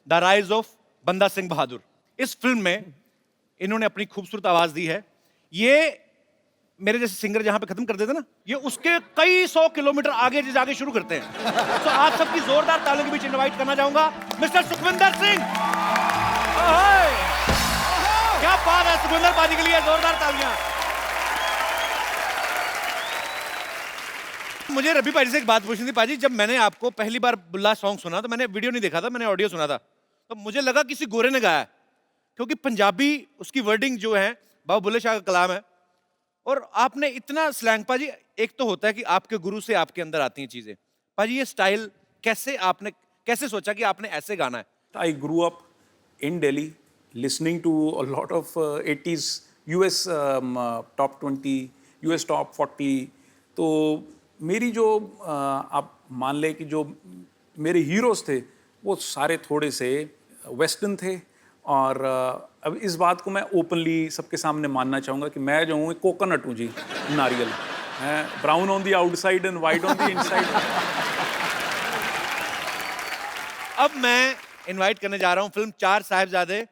The rise of बंदा सिंह बहादुर। इस film में इन्होंने अपनी खूबसूरत आवाज दी है। ये मेरे जैसे सिंगर जहां पे खत्म कर देते ना, ये उसके कई 100 किलोमीटर आगे जाके शुरू करते हैं। तो आप सबकी जोरदार तालियों के बीच इनवाइट करना चाहूंगा मिस्टर सुखविंदर सिंह। क्या बात है, सुखविंदर पाजी के लिए जोरदार तालियां। मुझे रवि पाजी से एक बात पूछनी थी। पाजी, जब मैंने आपको पहली बार बुल्ला सॉन्ग सुना तो मैंने वीडियो नहीं देखा था, मैंने ऑडियो सुना था, तो मुझे लगा किसी गोरे ने गाया है, क्योंकि पंजाबी उसकी वर्डिंग जो है बाबा बुल्ले शाह का कलाम है। और आपने इतना स्लैंग, पाजी एक तो होता है कि आपके गुरु से आपके अंदर आती हैं चीजें, पाजी ये स्टाइल कैसे आपने कैसे सोचा कि आपने ऐसे गाना है? I grew up in Delhi listening to a lot of 80s US top 20, US top 40। तो मेरी जो आप मान ले कि जो मेरे हीरोज थे वो सारे थोड़े से वेस्टर्न थे। और अब इस बात को मैं ओपनली सबके सामने मानना चाहूँगा कि मैं जो हूँ कोकोनट हूँ जी, नारियल। Brown on the outside and white on the inside. अब मैं इनवाइट करने जा रहा हूं फिल्म चार साहिबजादे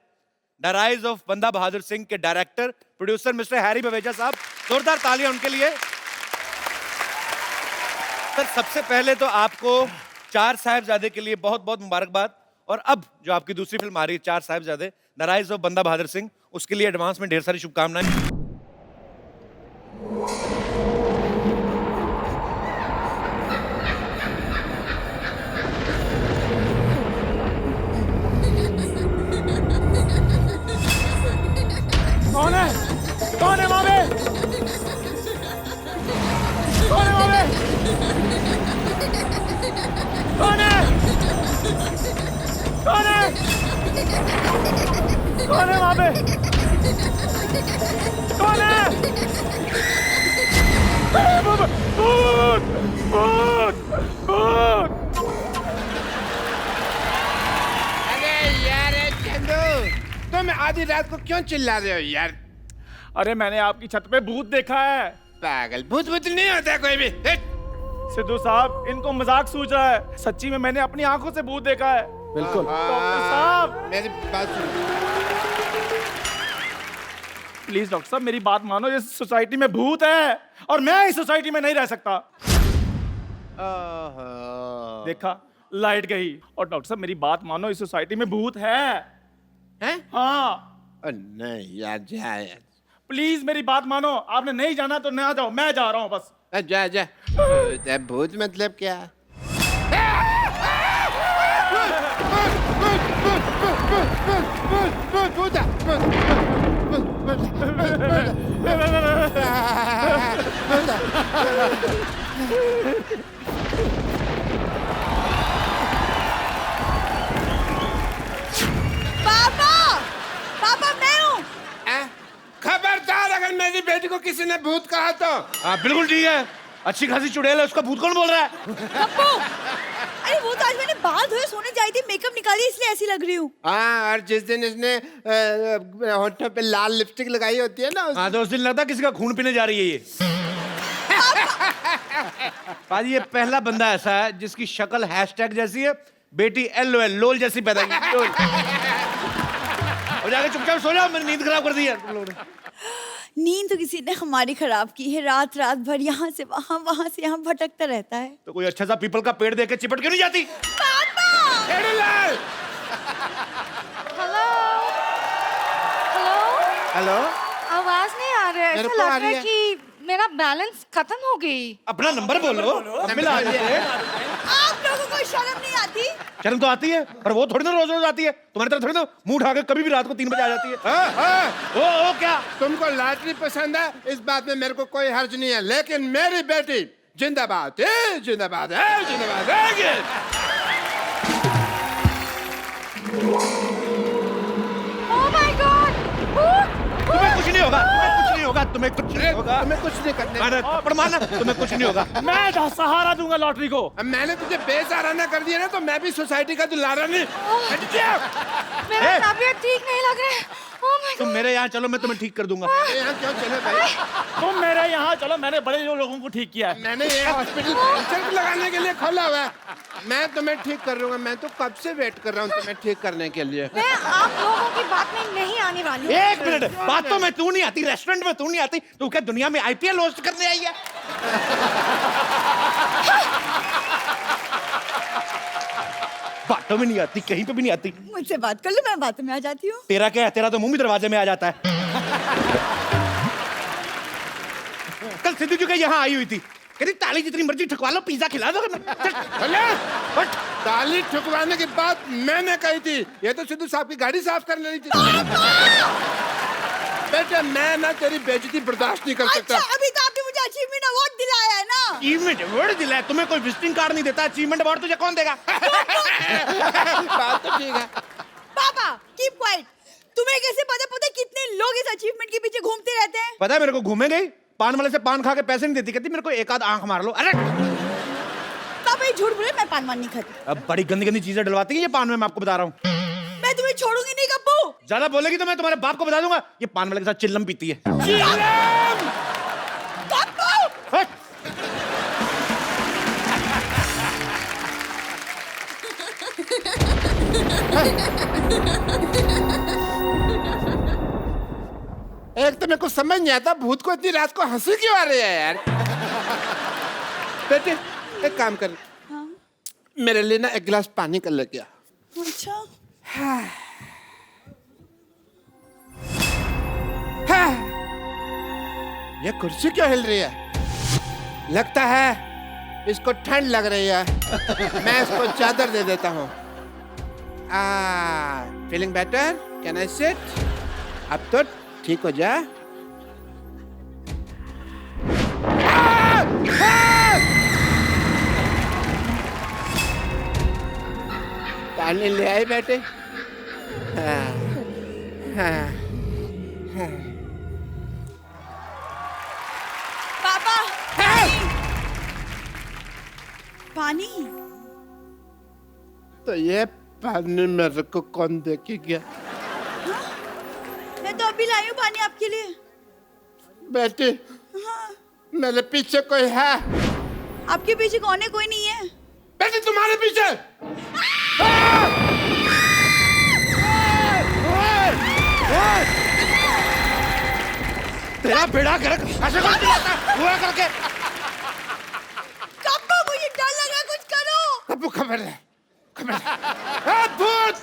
द राइज ऑफ बंदा बहादुर सिंह के director producer mister Harry Baweja साहब। जोरदार तालियां उनके लिए। सर, सबसे पहले तो आपको चार साहिबजादे के लिए बहुत बहुत मुबारकबाद। और अब जो आपकी दूसरी फिल्म आ रही है चार साहिबजादे द राइज ऑफ बंदा बहादुर सिंह, उसके लिए एडवांस में ढेर सारी शुभकामनाएं। कौन है? कौन है वहां पे? कौन है वहां पे? कौन है? कौन है? कौन है वहां पे? कौन है? भूत! भूत! भूत! अरे यार चंदू, तुम आधी रात को क्यों चिल्ला रहे हो यार? अरे मैंने आपकी छत पे भूत देखा है। पागल, भूत भूत नहीं होता कोई भी। सिद्धू साहब, इनको मजाक सूझ रहा है, सच्ची में मैंने अपनी आंखों से भूत देखा है। बिल्कुल। डॉक्टर साहब, मेरी बात सुनो। प्लीज डॉक्टर साहब मेरी बात मानो, इस सोसाइटी में भूत है और मैं इस सोसाइटी में नहीं रह सकता। देखा, लाइट गई। और डॉक्टर साहब मेरी बात मानो, इस सोसाइटी में भूत है। हैं? हाँ, नहीं यार, जा यार। प्लीज मेरी बात मानो। आपने नहीं जाना तो ना जाओ, मैं जा रहा हूँ बस। जा जा। भूत मतलब क्या? खबरदार, अगर मेरी बेटी को किसी ने भूत कहा तो। हाँ बिल्कुल ठीक है, अच्छी खासी चुड़ैल है, उसका भूत कौन बोल रहा है? अरे वो तो आज मैंने बाल धोए सोने जाई थी, मेकअप निकाली इसलिए ऐसी लग रही हूँ। हाँ, और जिस दिन इसने होठों पे लाल लिपस्टिक लगाई होती है ना, हाँ तो उस दिन लगता है किसी का खून पीने जा रही है ये। पाजी, ये पहला बंदा ऐसा है जिसकी शक्ल हैशटैग जैसी है, बेटी LOL लोल जैसी पैदा की। और जाके चुपचाप सो जाओ, मेरी नींद खराब कर दी है तुम लोगों ने। नींद तो किसी ने हमारी खराब की है, रात रात भर यहाँ से वहाँ से यहाँ भटकता रहता है। तो कोई अच्छा सा पीपल का पेड़ देके चिपट क्यों नहीं जाती? पापा! हेलो हेलो, हेलो, आवाज नहीं आ रहा है। मेरे ऐसा को आ लग रहा रही है कि मेरा बैलेंस खत्म हो गई। अपना नंबर बोलो, मिला है। आप लोगों को शर्म नहीं आती? शर्म तो आती है, पर वो थोड़ी ना रोज रोज आती है। तुम्हारी तरह थोड़ी ना मुंह उठा के कभी भी रात को 3 बजे आ जाती है। ओ क्या तुमको लॉटरी पसंद है, इस बात में मेरे को कोई हर्ज नहीं है, लेकिन मेरी बेटी जिंदाबाद है, जिंदाबाद है, जिंदाबाद है। ओह माय गॉड, तुम्हें कुछ नहीं होगा, तुम्हें कुछ नहीं होगा। तुम्हें कुछ नहीं करने। थप्पड़ मारना, तुम्हें कुछ नहीं होगा। मैं सहारा दूंगा लॉटरी को। अब मैंने तुझे बेसहारा कर दिया ना, तो मैं भी सोसाइटी का दुलारा नहीं। हट जा। मेरा तबीयत ठीक नहीं लग रहा है। ओह माय तुम मेरे यहाँ चलो, मैं तुम्हें ठीक कर दूंगा। यहाँ क्यों चले भाई? तुम मेरे यहाँ चलो, मैंने बड़े लोगों को ठीक किया है। मैंने ये हॉस्पिटल कैंसर लगाने के लिए खोला हुआ है। मैं तुम्हें ठीक कर दूंगा। मैं तो कब से वेट कर रहा हूँ तुम्हें ठीक करने के लिए। मैं आप लोगों की बात में नहीं आने वाली हूँ। एक मिनट, बात तो मैं तू नहीं आती, रेस्टोरेंट में तू नहीं आती, तू क्या दुनिया में IPL होस्ट करने आई है? बातों में नहीं आती, कहीं पे भी नहीं आती। मुझसे बात कर लो, मैं बातों में आ जाती हूँ। तेरा क्या है, तेरा तो मुंह भी दरवाजे में आ जाता है। कल सिद्धू जी का यहाँ आई हुई थी, कहती ताली जितनी मर्जी ठुकवा लो, पिज्जा खिला दो। ताली ठुकवाने की बात मैंने कही थी। ये तो सिद्धू साहब की गाड़ी साफ करने रही थी। बेटा मैं ना तेरी बेइज्जती बर्दाश्त नहीं कर सकता। अच्छा, अभी तो आपने मुझे अचीवमेंट अवार्ड दिलाया है ना। अचीवमेंट अवार्ड दिलाया तुम्हें? कोई विजिटिंग कार्ड नहीं देता, अचीवमेंट अवार्ड तुझे कौन देगा? बात तो ठीक है। पापा कीप क्वाइट। तुम्हें कैसे पता कितने लोग इस अचीवमेंट के पीछे घूमते रहते हैं? पता है मेरे को, घूमे गई पान वाले से पान खा के पैसे नहीं देती, कहती मेरे को एक आध आंख मार लो। अरे पापा ये झूठ बोले, मैं पान वान नहीं खाती। अब बड़ी गंदी गंदी चीजें डलवाती है ये पान में, मैं आपको बता रहा हूँ। मैं तुम्हें छोड़ूंगी नहीं गप्पू। ज्यादा बोलेगी तो मैं तुम्हारे बाप को बता दूंगा, ये पान वाले के साथ चिल्लम पीती है। गप्पू हट! एक तो मेरे को समझ नहीं आता भूत को इतनी रात को हंसी क्यों आ रही है यार। बेटे एक काम कर, मेरे लिए ना एक गिलास पानी कर लेके आ। अच्छा ये कुर्सी क्यों हिल रही है? लगता है इसको ठंड लग रही है। मैं इसको चादर दे देता हूँ। Feeling better? Can I sit? अब तो ठीक हो जा। पानी ले आई बेटे। पापा पानी। तो ये पानी मेरे को कौन दे के गया? मैं तो अभी लाई हूँ पानी आपके लिए। बेटी मेरे पीछे कोई है? आपके पीछे कौन है? कोई नहीं है। बेटी तुम्हारे पीछे। तेरा बेड़ा गर्क ऐसे कौन चिल्लाता है? हुआ करके कप्पू मुझे डर लगा, कुछ करो। कप्पू खबर है, खबर है। भूत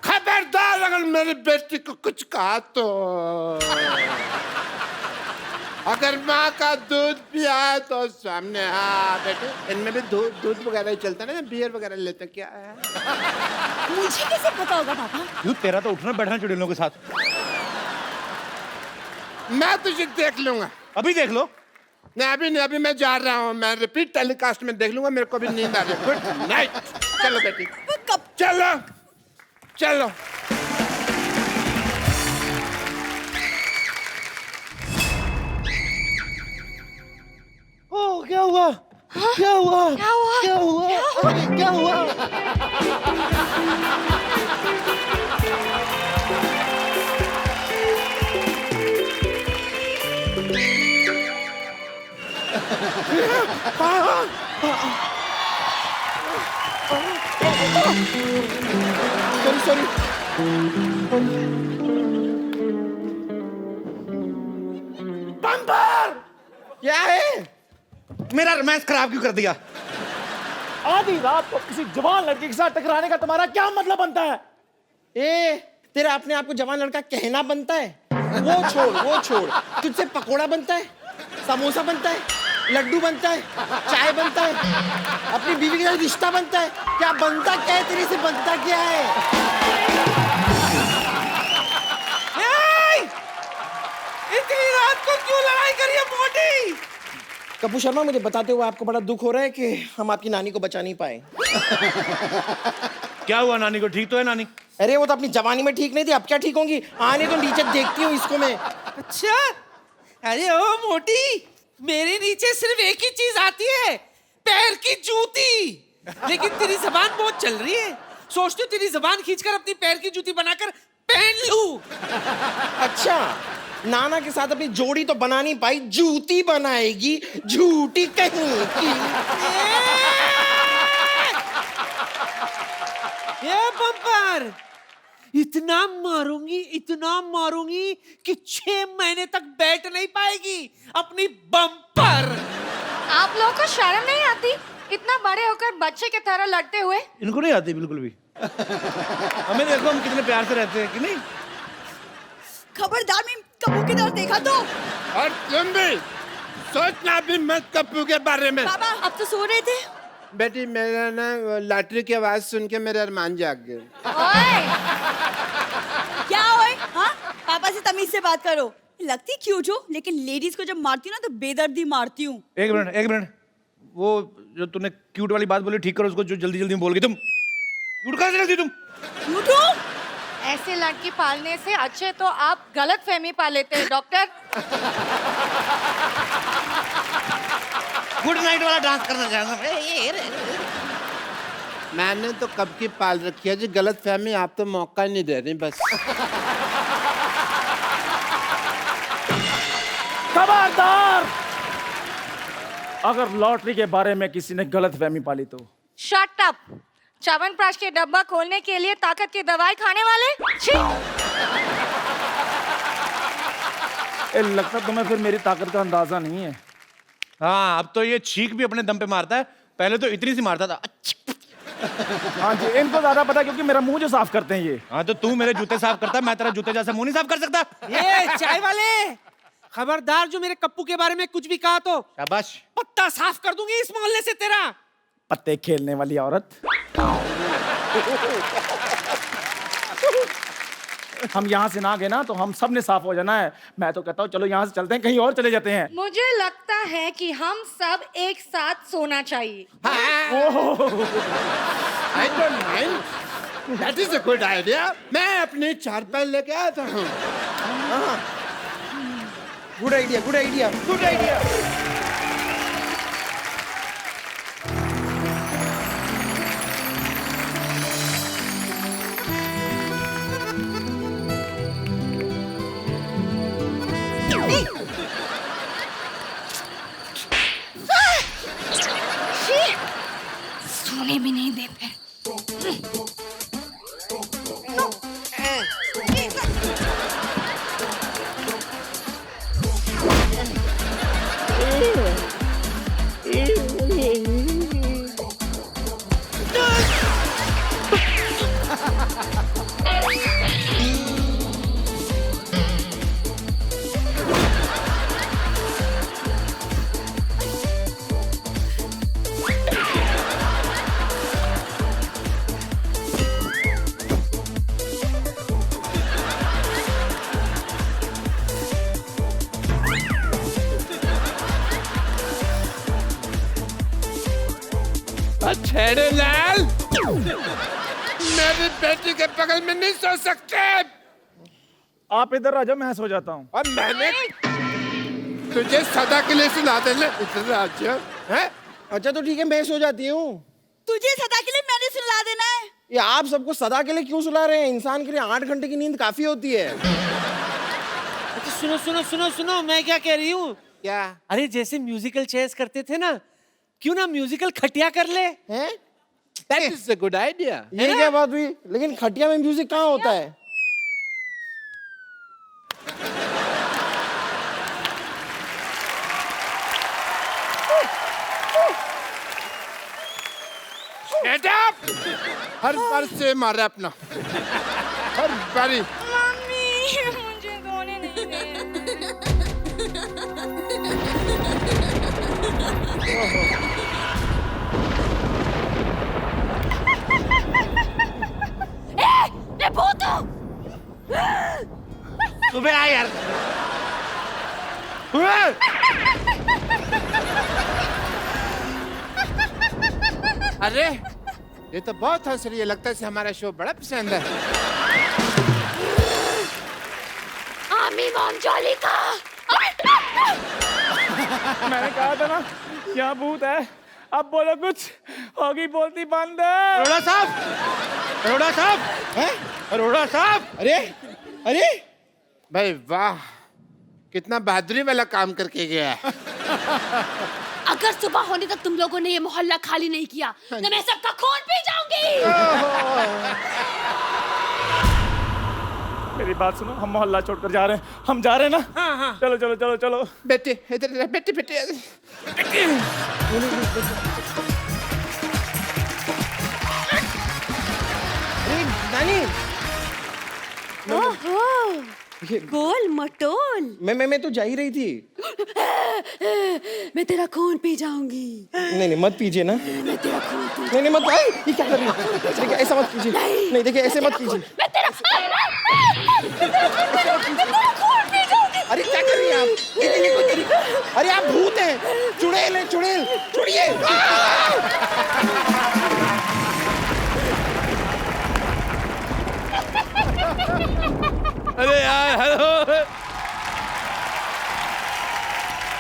खबरदार, अगर मेरी बेटी को कुछ कहा तो। अगर माँ का दूध पिया है तो सामने। हाँ बेटे, इनमें भी दूध वगैरह ही चलता है ना, बियर वगैरह लेते क्या है? मुझे कैसे पता होगा पापा? यू तेरा तो उठना बैठना चुड़ैलों के साथ। मैं तुझे देख लूंगा। अभी देख लो। नहीं अभी नहीं, अभी मैं जा रहा हूँ। मैं रिपीट टेलीकास्ट में देख लूंगा। मेरे को भी नींद आ रही है। Good night. चलो बेटी कब? चलो चलो। ओ क्या हुआ? क्या हुआ? क्या हुआ? क्या हुआ? क्या हुआ? Sorry bumper! क्या है? मेरा रोमांस खराब क्यों कर दिया? आधी रात को किसी जवान लड़के के साथ टकराने का तुम्हारा क्या मतलब बनता है? ए तेरा अपने आप को जवान लड़का कहना बनता है? वो छोड़ तुझसे पकोड़ा बनता है, समोसा बनता है, लड्डू बनता है, चाय बनता है, अपनी बीवी के साथ रिश्ता बनता है। क्या बनता क्या है तेरे से? बनता क्या है? इतनी रात को क्यों लड़ाई करी है मोटी? कपूर शर्मा, मुझे बताते हुए आपको बड़ा दुख हो रहा है कि हम आपकी नानी को बचा नहीं पाए। क्या हुआ नानी को? ठीक तो है नानी? अरे वो तो अपनी जवानी में ठीक नहीं थी, अब क्या ठीक होंगी? आने तो नीचे देखती हूँ इसको मैं। अच्छा, अरे ओ मोटी, मेरे नीचे सिर्फ एक ही चीज आती है, पैर की जूती। लेकिन तेरी जबान बहुत चल रही है। सोचती हूँ तेरी जबान खींचकर अपनी पैर की जूती बनाकर पहन लूं। अच्छा, नाना के साथ अपनी जोड़ी तो बना नहीं पाई, जूती बनाएगी, झूठी कहीं की। ये बम्पर, इतना मारूंगी कि 6 महीने तक बैठ नहीं पाएगी अपनी बम्पर। आप लोगों को शर्म नहीं आती इतना बड़े होकर बच्चे की तरह लड़ते हुए? इनको नहीं आती बिल्कुल भी। हमें देखो हम कितने प्यार से रहते हैं कि नहीं। खबरदार, मैं कप्पू की तरफ देखा तो। और तुम भी सोचना भी मत कप्पू के बारे में। पापा अब तो सो रहे थे। बेटी मेरा ना लॉटरी की आवाज सुन के मेरे अरमान जाग गए। ओए, क्या ओए? हाँ, पापा से तमीज से बात करो। लगती क्यूट हो, लेकिन लेडीज को जब मारती हूँ ना तो बेदर्दी मारती हूँ। एक मिनट, वो जो तूने क्यूट वाली बात बोली ठीक करो उसको, जो जल्दी जल्दी में बोल गई तुम। क्यूट कहाँ से लगती तुम? क्यूट हो? ऐसे लड़की पालने से अच्छे तो आप गलत फहमी पाल लेते हैं डॉक्टर। गुड नाइट वाला डांस करना चाहता मैंने तो कब की पाल रखी है जी गलत फहमी, आप तो मौका नहीं दे रही बस। खबरदार, अगर लॉटरी के बारे में किसी ने गलत फहमी पाली तो। Shut up. च्यवनप्राश के डब्बा खोलने के लिए ताकत की दवाई खाने वाले। छी। लगता तुम्हें फिर मेरी ताकत का अंदाजा नहीं है। हाँ, अब तो ये छींक भी अपने दम पे मारता है, पहले तो इतनी सी मारता था। हाँ जी, इनको ज्यादा पता है क्योंकि मेरा मुंह जो साफ करते हैं ये। हाँ, तो तू मेरे जूते साफ करता है, मैं तेरा जूते जैसा मुंह नहीं साफ कर सकता। ये चाय वाले, खबरदार जो मेरे कप्पू के बारे में कुछ भी कहा तो शाबाश। पत्ता साफ कर दूंगी इस मोहल्ले से तेरा। पत्ते खेलने वाली औरत। हम यहाँ से ना गए ना तो हम सब ने साफ हो जाना है। मैं तो कहता हूँ चलो यहाँ से चलते हैं, कहीं और चले जाते हैं। मुझे लगता है कि हम सब एक साथ सोना चाहिए। I don't mind. That is a good idea. मैं अपनी चारपाई लेके आया था। Good idea, good idea, good idea. सोने भी नहीं देते। छेड़े लाल, मेरी बेटी के बगल में नहीं सो सकते। आप इधर आ जाओ, मैं सो जाता हूँ। और मैंने तुझे सदा के लिए सुला देना इधर आ जाओ। हैं? अच्छा तो ठीक है, मैं सो जाती हूँ। तुझे सदा के लिए मैंने सुला देना है। ये आप सबको सदा के लिए क्यों सुला रहे हैं? इंसान के लिए 8 घंटे की नींद काफी होती है। अच्छा सुनो सुनो सुनो सुनो, मैं क्या कह रही हूँ? क्या? अरे जैसे म्यूजिकल चेयर्स करते थे ना, क्यों ना म्यूजिकल खटिया कर ले? हैं? That is a good idea. ये क्या बात हुई? लेकिन खटिया में म्यूजिक कहाँ होता है? Shut up! हर बार से मारा अपना, हर बारी। मम्मी मुझे सोने नहीं दे। मैं भूत हूँ। सुबह आ यार। अरे ये तो बहुत हंस रही है, लगता है इसे हमारा शो बड़ा पसंद है। आमी मॉम जॉली का। मैंने कहा था ना यहाँ भूत है। अब बोलो कुछ, होगी बोलती बंद। अरोड़ा साहब, अरोड़ा साहब, हैं? अरोड़ा साहब, अरे अरे भाई वाह, कितना बहादुरी वाला काम करके गया है। अगर सुबह होने तक तुम लोगों ने ये मोहल्ला खाली नहीं किया तो मैं सबका खून पी जाऊंगी। मेरी बात सुनो, हम मोहल्ला छोड़कर जा रहे हैं, हम जा रहे हैं ना। हाँ। चलो चलो चलो चलो। बेटी इधर इधर, बेटी बेटी अरे नानी, ओहो, गोल मटोल। मैं तो जा ही रही थी। मैं तेरा खून पी जाऊंगी। नहीं मत पीजिए ना। मैं तेरा खून पी नहीं मत, आई ये क्या कर रही है? देखिए ऐसा मत कीजिए। नहीं देखिए ऐसे मत कीजिए। मैं तेरा खून पी जाऊंगी। अरे क्या कर रही हैं आप? ये कोई तरीका? अरे आप भूत हैं। चुड़ैल है, चुड़ैल, छोड़िए। अरे यार, हेलो।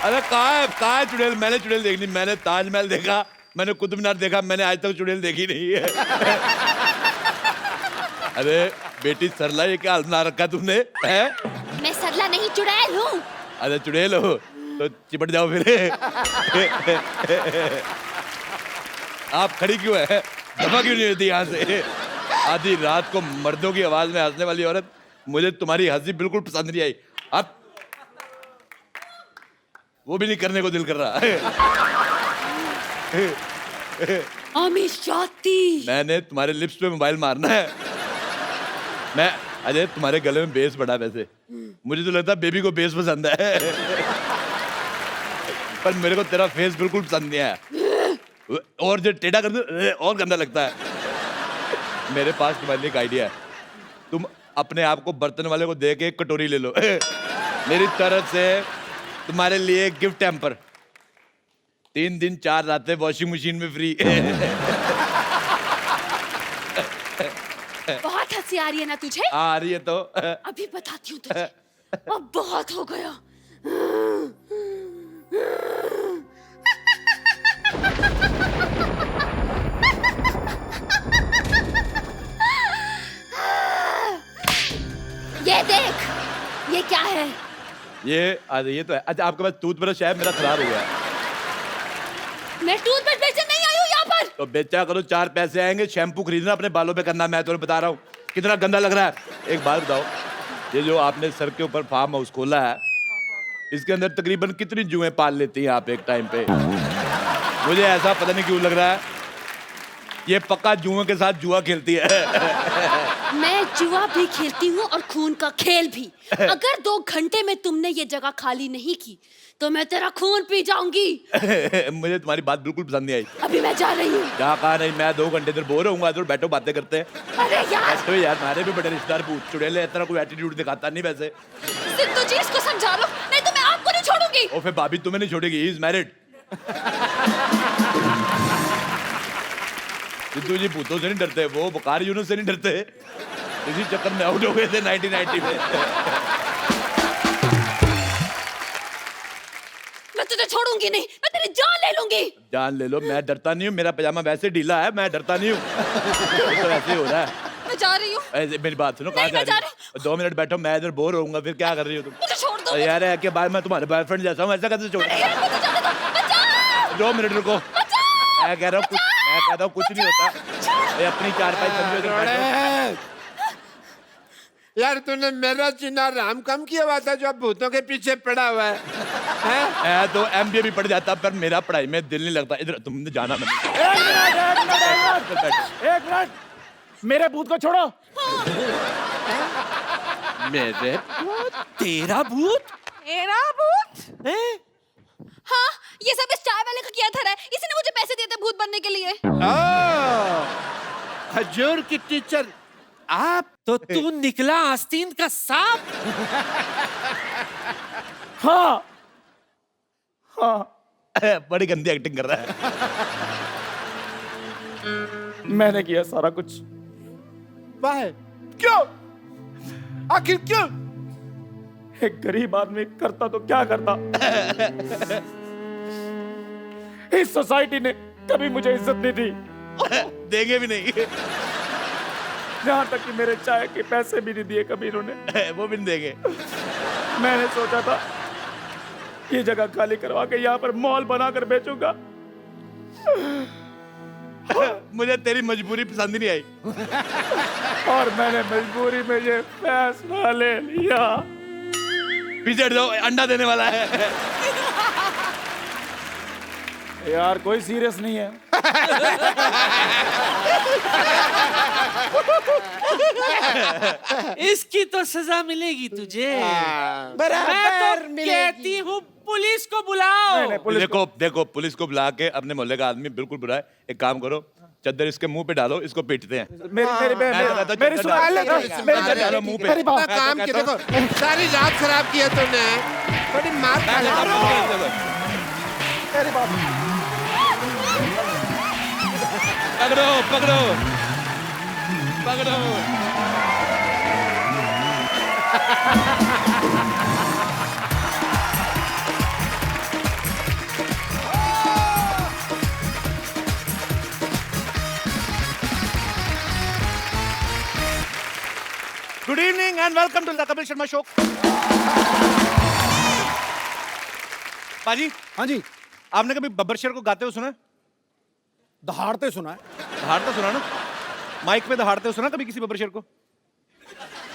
अरे कहाँ है चुड़ैल? मैंने चुड़ैल देखनी, मैंने ताजमहल देखा, मैंने कुतुब मीनार देखा, मैंने आज तक चुड़ैल देखी नहीं है। अरे बेटी सरला, ये क्या हाल बना रखा तुमने है? मैं सरला नहीं चुड़ैल हूँ। अरे चुड़ैल हो तो चिपट जाओ फिर। आप खड़ी क्यों है? दफा क्यों नहीं होती यहाँ से? आधी रात को मर्दों की आवाज में हंसने वाली औरत, मुझे तुम्हारी हंसी बिल्कुल पसंद नहीं आई। अब वो भी नहीं करने को दिल कर रहा है। मैंने तुम्हारे लिप्स पे मोबाइल मारना है। मैं अजय, तुम्हारे गले में बेस बड़ा, वैसे मुझे तो लगता है बेबी को बेस पसंद है। पर मेरे को तेरा फेस बिल्कुल पसंद नहीं आया, और जो टेढ़ा कर दे और गंदा लगता है। मेरे पास तुम्हारे लिए एक आइडिया है। तुम अपने आप को बर्तन वाले को दे के एक कटोरी ले लो। मेरी तरफ से तुम्हारे लिए गिफ्ट हैम्पर, 3 दिन 4 रातें वॉशिंग मशीन में फ्री। बहुत हंसी आ रही है ना तुझे? आ रही है तो अभी बताती हूँ तुझे। अब बहुत हो गया। ये देख, ये क्या है? ये तो है। अच्छा, आपके पास टूथब्रश है? मेरा खराब हो गया। मैं टूथब्रश बेचने नहीं आई हूँ यहाँ पर। तो बेचा करो, 4 पैसे आएंगे। शैम्पू खरीदना अपने बालों पे करना, मैं तुम्हें बता रहा हूँ। कितना गंदा लग रहा है। एक बात बताओ, ये जो आपने सर के ऊपर फार्म हाउस खोला है, इसके अंदर तकरीबन कितनी जुएं पाल लेती हैं आप एक टाइम पे? मुझे ऐसा पता नहीं क्यों लग रहा है, ये पक्का जुओं के साथ जुआ खेलती है। मैं जुआ भी खेलती हूँ और खून का खेल भी। अगर 2 घंटे में तुमने ये जगह खाली नहीं की तो मैं तेरा खून पी जाऊंगी। मुझे तुम्हारी बात बिल्कुल पसंद नहीं आई। अभी मैं जा रही हूँ। क्या कहा? नहीं, मैं 2 घंटे इधर बोर होऊंगा, तो बैठो बातें करते हैं। अरे यार, ऐसे यार, हमारे भी बड़े रिश्तेदार भूत चुड़ैल है, इतना कोई एटीट्यूड दिखाता नहीं वैसे। सिद्धू जी इसको समझा लो, नहीं तो मैं आपको नहीं छोड़ूंगी। और फिर भाभी तुम्हें नहीं छोड़ेगी, ही इज मैरिड। सिद्धू जी भूतों से नहीं डरते, वो बुखार यूनुस से नहीं डरते। इसी चक्कर में आउट हो गए थे 1990 में। मैं तुझे छोड़ूंगी नहीं, मैं तेरी जान ले लूंगी। जान ले लो, मैं डरता नहीं हूँ। मेरा पजामा वैसे ढीला है, मैं डरता नहीं हूँ। तो ऐसे ही हो रहा है। मैं जा रही हूँ। ऐसे मेरी बात सुनो, कहाँ नहीं, जा मैं रही जा हो? 2 मिनट बैठो, मैं इधर बोर होऊंगा, फिर क्या कर रही हो तुम? मुझे छोड़ दो। यार है कि बाद मैं तुम्हारे बॉयफ्रेंड जैसा हूँ, ऐसा कैसे छोड़? मुझे जाने दो। बचाओ। 2 मिनट रुको। मैं कह रहा हूँ कुछ नहीं होता। ये अपनी 4-5 समझो इधर बैठो। यार तूने मेरा जीना राम कम किया हुआ था जो अब भूतों के पीछे पड़ा हुआ है, हैं? मैं तो MBA भी पढ़ जाता, पर मेरा पढ़ाई में दिल नहीं लगता। इधर तुमने जाना नहीं। एक मिनट, मेरे भूत को छोड़ो। मेरे तेरा भूत? मेरा भूत? हाँ, ये सब इस चाय वाले का किया था। इसी ने मुझे पैसे दिए थे भूत बनने के लिए। हजूर की टीचर आप? तो तू निकला आस्तीन का सांप? हाँ हाँ, बड़ी गंदी एक्टिंग कर रहा है। मैंने किया सारा कुछ। वाह, क्यों? आखिर क्यों? एक गरीब आदमी करता तो क्या करता। इस सोसाइटी ने कभी मुझे इज्जत नहीं दी। देंगे भी नहीं। यहाँ तक कि मेरे चाय के पैसे भी नहीं दिए कभी इन्होंने। वो भी नहीं देंगे। मैंने सोचा था ये जगह खाली करवा के यहाँ पर मॉल बनाकर बेचूंगा। मुझे तेरी मजबूरी पसंद ही नहीं आई। और मैंने मजबूरी में ये फैसला ले लिया। पीछे हट जाओ, अंडा देने वाला है। यार कोई सीरियस नहीं है। इसकी तो सजा मिलेगी तुझे। मैं बराबर तो मिलेगी। कहती हूँ पुलिस को बुलाओ। देखो देखो, पुलिस को बुला के अपने मोहल्ले का आदमी बिल्कुल बुरा है। एक काम करो, चद्दर इसके मुंह पे डालो, इसको पीटते हैं। मेरी सुनो, डालो मुंह पे। मेरी बात अपना काम किया, देखो सारी रात खराब की है तूने, थोड़ी मार खा ले। मेरी बात पकड़ो पकड़ो पकड़ो। Good evening and welcome to the Kapil Sharma show. पाजी, हाँ जी, आपने कभी बब्बर शेर को गाते हुए सुना है? दहाड़ते सुना है। दहाड़ते सुना ना, माइक पे दहाड़ते हुए सुना कभी किसी बब्बर शेर को?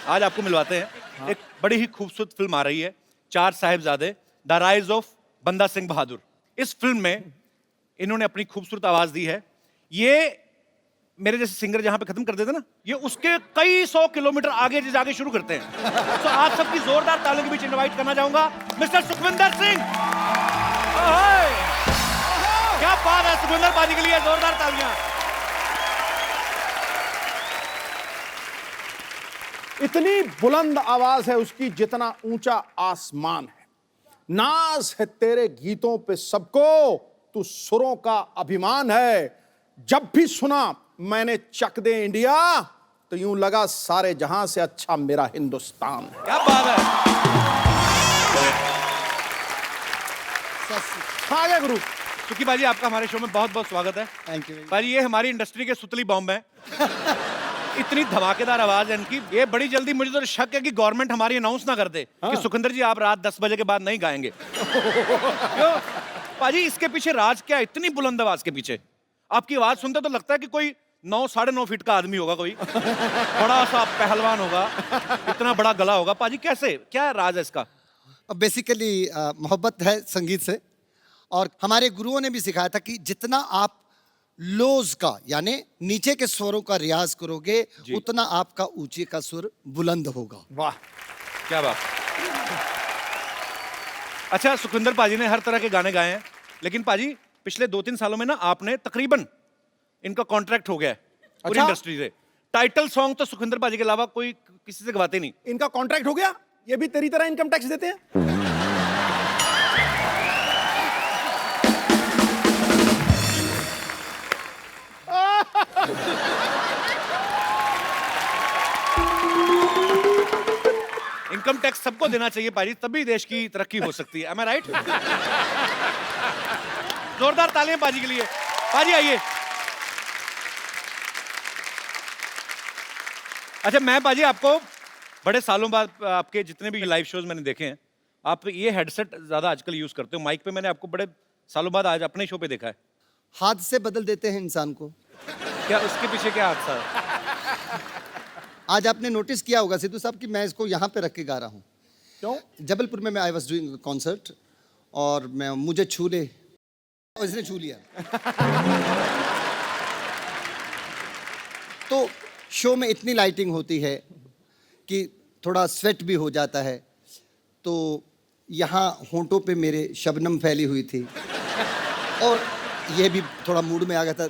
आज आपको मिलवाते हैं। हाँ। एक बड़ी ही खूबसूरत फिल्म आ रही है, चार साहिबजादे, द राइज ऑफ बंदा सिंह बहादुर। इस फिल्म में इन्होंने अपनी खूबसूरत आवाज दी है। ये मेरे जैसे सिंगर जहां पे खत्म कर देते ना, ये उसके कई 100 किलोमीटर आगे जाके शुरू करते हैं। तो आप सबकी जोरदार तालियों के बीच इनवाइट करना चाहूंगा मिस्टर सुखविंदर सिंह। क्या बात है, सुखविंदर पाजी के लिए जोरदार तालियां। इतनी बुलंद आवाज है उसकी जितना ऊंचा आसमान है। नाज है तेरे गीतों पे सबको, तू सुरों का अभिमान है। जब भी सुना मैंने चक दे इंडिया, तो यूं लगा सारे जहां से अच्छा मेरा हिंदुस्तान है। क्या बात है। हाँ या गुरु। सुखी बाजी, आपका हमारे शो में बहुत बहुत स्वागत है। Thank you. बाजी, ये हमारी इंडस्ट्री के सुतली बॉम्ब है। इतनी धमाकेदार आवाज है इनकी, ये बड़ी जल्दी, मुझे तो शक है कि गवर्नमेंट हमारी अनाउंस ना कर दे कि सुखिंदर जी आप रात 10 बजे के बाद नहीं गाएंगे। क्यों बाजी, इसके पीछे राज क्या है? इतनी बुलंद आवाज के पीछे आपकी आवाज सुनते तो लगता है कि कोई 9 साढ़े 9 फीट का आदमी होगा, कोई बड़ा सा पहलवान होगा, इतना बड़ा गला होगा। पाजी कैसे, क्या राज है इसका? बेसिकली मोहब्बत है संगीत से, और हमारे गुरुओं ने भी सिखाया था कि जितना आप लोज का यानी नीचे के स्वरों का रियाज करोगे, उतना आपका ऊंचे का सुर बुलंद होगा। वाह, क्या बात। अच्छा, सुखविंदर पाजी ने हर तरह के गाने गाए हैं, लेकिन पाजी पिछले 2-3 सालों में ना आपने तकरीबन, इनका कॉन्ट्रैक्ट हो गया है पूरी इंडस्ट्री से। टाइटल सॉन्ग तो सुखविंदर पाजी के अलावा कोई किसी से गवाते नहीं। इनका कॉन्ट्रैक्ट हो गया? ये भी तेरी तरह इनकम टैक्स देते हैं? इनकम टैक्स सबको देना चाहिए पाजी, तभी देश की तरक्की हो सकती है। Am I right? जोरदार तालियां पाजी के लिए। पाजी आइए। अच्छा, मैं पाजी आपको बड़े सालों बाद, आपके जितने भी लाइव शोज मैंने देखे हैं, आप ये हेडसेट ज्यादा आजकल यूज करते हो। माइक पे मैंने आपको बड़े सालों बाद आज अपने शो पे देखा है। हाथ से बदल देते हैं इंसान को। क्या उसके पीछे क्या हादसा है? आज आपने नोटिस किया होगा सिद्धू साहब कि मैं इसको यहाँ पे रख के गा रहा हूँ। क्यों? जबलपुर में मैं आई वॉज डूइंग कॉन्सर्ट, और मैं मुझे छू ले, और इसने छू लिया। तो शो में इतनी लाइटिंग होती है कि थोड़ा स्वेट भी हो जाता है, तो यहाँ होंठों पे मेरे शबनम फैली हुई थी, और ये भी थोड़ा मूड में आ गया था।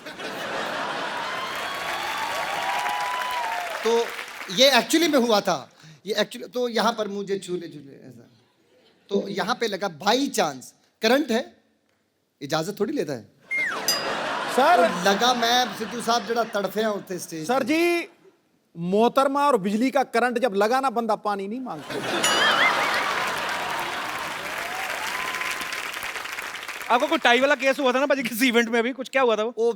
तो ये एक्चुअली में हुआ था, ये एक्चुअली, तो यहाँ पर मुझे झूले ऐसा, तो यहाँ पे लगा बाई चांस, करंट है, इजाजत थोड़ी लेता है सर। तो लगा मैं सिद्धू साहब जरा तड़फे होते स्टेज। सर जी, मोहतरमा और बिजली का करंट जब लगा ना, बंदा पानी नहीं मांगता। आपको कोई टाई वाला केस हुआ था ना पाजी किसी इवेंट में? अभी कुछ क्या हुआ था वो?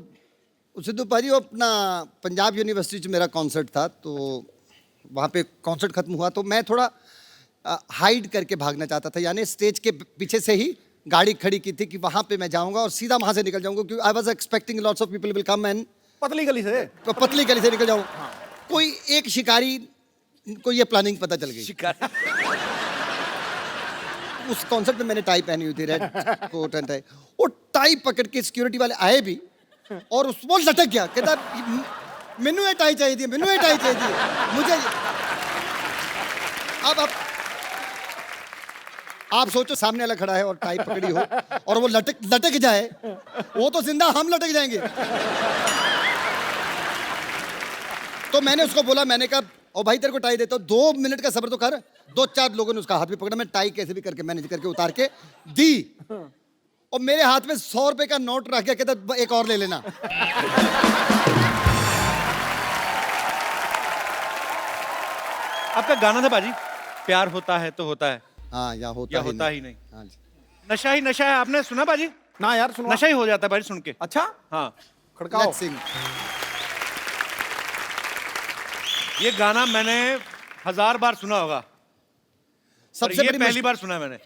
सिद्धू भाजी वो अपना पंजाब यूनिवर्सिटी में मेरा कॉन्सर्ट था, तो वहाँ पे कॉन्सर्ट खत्म हुआ तो मैं थोड़ा हाइड करके भागना चाहता था, यानी स्टेज के पीछे से ही गाड़ी खड़ी की थी कि वहाँ पे मैं जाऊँगा और सीधा वहाँ से निकल जाऊँगा, क्योंकि I was expecting lots of people will come and पतली गली से पतली गली से निकल जाऊँ। कोई एक शिकारी को ये प्लानिंग पता चल गई। उस कॉन्सर्ट में मैंने टाई पहनी हुई थी, रेड कोट एंड टाई। वो टाई पकड़ के सिक्योरिटी वाले आए भी और वो लटक गया, कहता मैनू ये टाई चाहिए थी, मैनू ये टाई चाहिए थी मुझे। अब आप सोचो सामने वाला खड़ा है और टाई पकड़ी हो और वो लटक जाए, वो तो जिंदा, हम लटक जाएंगे। तो मैंने उसको बोला, मैंने कहा ओ भाई तेरे को टाई देता हूँ, 2 मिनट का सब्र तो कर। 2-4 लोगों ने उसका हाथ भी पकड़ा, मैं टाई कैसे भी करके मैनेज करके उतार के दी और मेरे हाथ में 100 रुपए का नोट रख गया, कहता एक और ले लेना। आपका गाना था बाजी, प्यार होता है तो होता है, हाँ या या होता ही नहीं। हाँ जी। नशा ही नशा है, आपने सुना बाजी? ना यार सुनो। नशा ही हो जाता है बाजी सुन के। अच्छा हाँ, खड़काओ। Let's sing। ये गाना मैंने 1000 बार सुना होगा, सबसे ये बड़ी पहली बार सुना है मैंने।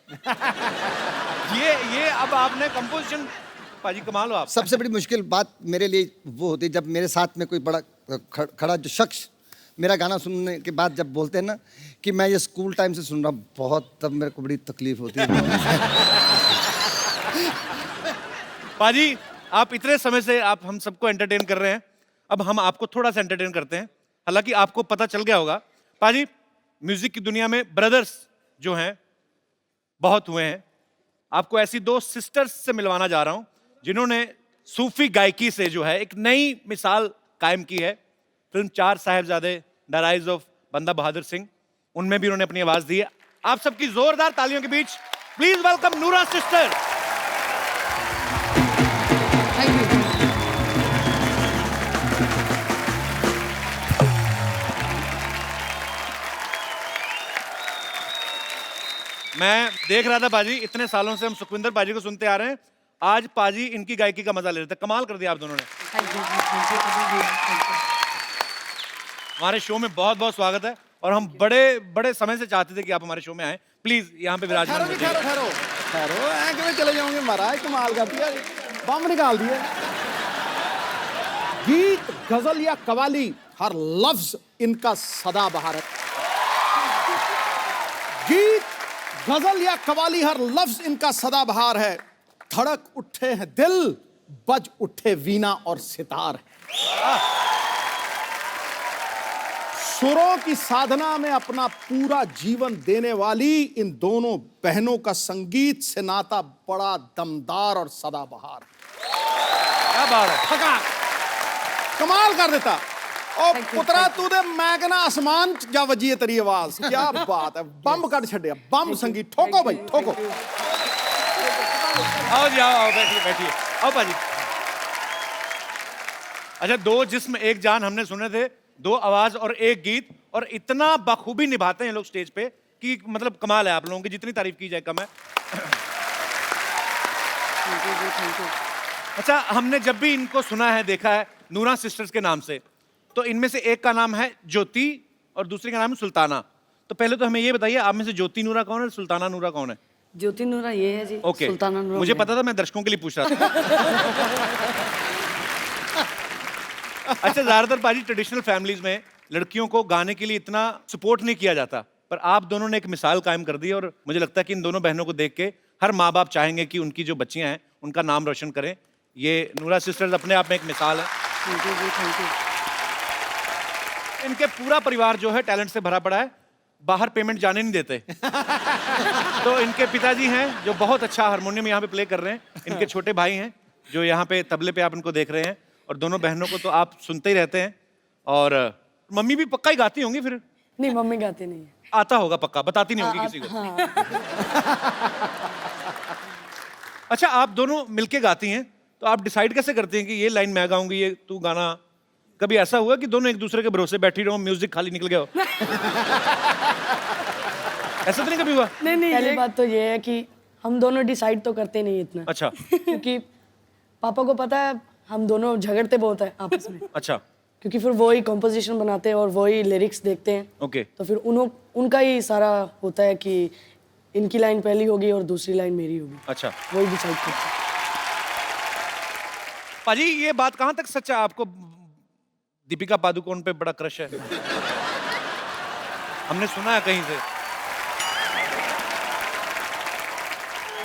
ये अब आपने कंपोजिशन, पाजी कमाल हो आप। सबसे बड़ी मुश्किल बात मेरे लिए वो होती है जब मेरे साथ में कोई बड़ा खड़ा जो शख्स मेरा गाना सुनने के बाद जब बोलते हैं ना कि मैं ये स्कूल टाइम से सुन रहा हूँ, बहुत तब मेरे को बड़ी तकलीफ होती है। पाजी आप इतने समय से आप हम सबको एंटरटेन कर रहे हैं, अब हम आपको थोड़ा सा एंटरटेन करते हैं। हालांकि आपको पता चल गया होगा पाजी, म्यूजिक की दुनिया में ब्रदर्स जो हैं बहुत हुए हैं। आपको ऐसी 2 सिस्टर्स से मिलवाना जा रहा हूं जिन्होंने सूफी गायकी से जो है एक नई मिसाल कायम की है। Film 4 Sahibzade the rise of बंदा बहादुर सिंह, उनमें भी उन्होंने अपनी आवाज दी है। आप सबकी जोरदार तालियों के बीच प्लीज वेलकम नूरा सिस्टर। मैं देख रहा था पाजी, इतने सालों से हम सुखविंदर पाजी को सुनते आ रहे हैं, आज पाजी इनकी गायकी का मजा ले रहे थे। कमाल कर दिया आप दोनों ने। हमारे शो में बहुत बहुत स्वागत है और हम बड़े बड़े समय से चाहते थे कि आप हमारे शो में आए। प्लीज यहाँ पे विराजमान हो जाइए। ठहरो ऐ क्यों चले जाओगे महाराज, कमाल कर दिया, बम निकाल दिए। गीत, गजल या कवाली, हर लफ्ज इनका सदाबहार है। गीत, गजल या कवाली, हर लफ्ज इनका सदाबहार है। धड़क उठे हैं दिल, बज उठे वीणा और सितार है। सुरों की साधना में अपना पूरा जीवन देने वाली इन दोनों बहनों का संगीत से नाता बड़ा दमदार और सदाबहार है। क्या बात है, थका कमाल कर देता। और पुत्रा तू दे मैं कहना आसमान जा वजी है तेरी आवाज, क्या बात है, बम कर छड़िया, बम संगीत। ठोको भाई ठोको। आओ जी आओ, बैठिए बैठिए, आओ पाजी। अच्छा, 2 जिस्म एक जान हमने सुने थे, 2 आवाज और 1 गीत, और इतना बखूबी निभाते हैं लोग स्टेज पे कि मतलब कमाल है। आप लोगों की जितनी तारीफ की जाए कम है। अच्छा, हमने जब भी इनको सुना है, देखा है नूरा सिस्टर्स के नाम से, तो इनमें से एक का नाम है ज्योति और दूसरे का नाम है सुल्ताना। तो पहले तो हमें ये बताइए, आप में से ज्योति नूरा कौन है, सुल्ताना नूरा कौन है? ज्योति नूरा ये है जी। ओके, सुल्ताना नूरा मुझे पता था, मैं दर्शकों के लिए पूछ रहा था। अच्छा, ज्यादातर पाजी ट्रेडिशनल फैमिलीज में लड़कियों को गाने के लिए इतना सपोर्ट नहीं किया जाता, पर आप दोनों ने एक मिसाल कायम कर दी और मुझे लगता है कि इन दोनों बहनों को देख के हर माँ बाप चाहेंगे कि उनकी जो बच्चियां हैं उनका नाम रोशन करें। ये नूरा सिस्टर्स अपने आप में एक मिसाल है। Thank you. इनके पूरा परिवार जो है टैलेंट से भरा पड़ा है, बाहर पेमेंट जाने नहीं देते। तो इनके पिताजी हैं जो बहुत अच्छा हारमोनियम यहाँ पे प्ले कर रहे हैं, इनके छोटे भाई हैं जो यहाँ पे तबले पे आप इनको देख रहे हैं, और दोनों बहनों को तो आप सुनते ही रहते हैं। और मम्मी भी पक्का ही गाती होंगी फिर? नहीं, मम्मी गाती नहीं है। आता होगा पक्का, बताती नहीं होगी किसी को। अच्छा, आप दोनों मिलके गाती हैं, तो आप डिसाइड कैसे करते हैं कि ये लाइन मैं गाऊंगी, ये तू गाना? कभी ऐसा हुआ कि दोनों एक दूसरे के भरोसे बैठी रहो, म्यूजिक खाली निकल गया हो? ऐसा तो नहीं कभी हुआ? नहीं, पहली बात तो ये है कि हम दोनों डिसाइड तो करते नहीं इतना। अच्छा। क्योंकि पापा को पता है हम दोनों झगड़ते बहुत है आपस में, अच्छा, क्योंकि फिर वही कॉम्पोजिशन बनाते हैं और वही लिरिक्स देखते हैं। ओके। तो फिर उनका ही सारा होता है कि इनकी लाइन पहली होगी और दूसरी लाइन मेरी होगी, अच्छा। वही डिसाइड करते हैं। पाजी ये बात कहाँ तक सच है, आपको दीपिका पादुकोण पे बड़ा क्रश है? हमने सुना है कहीं से।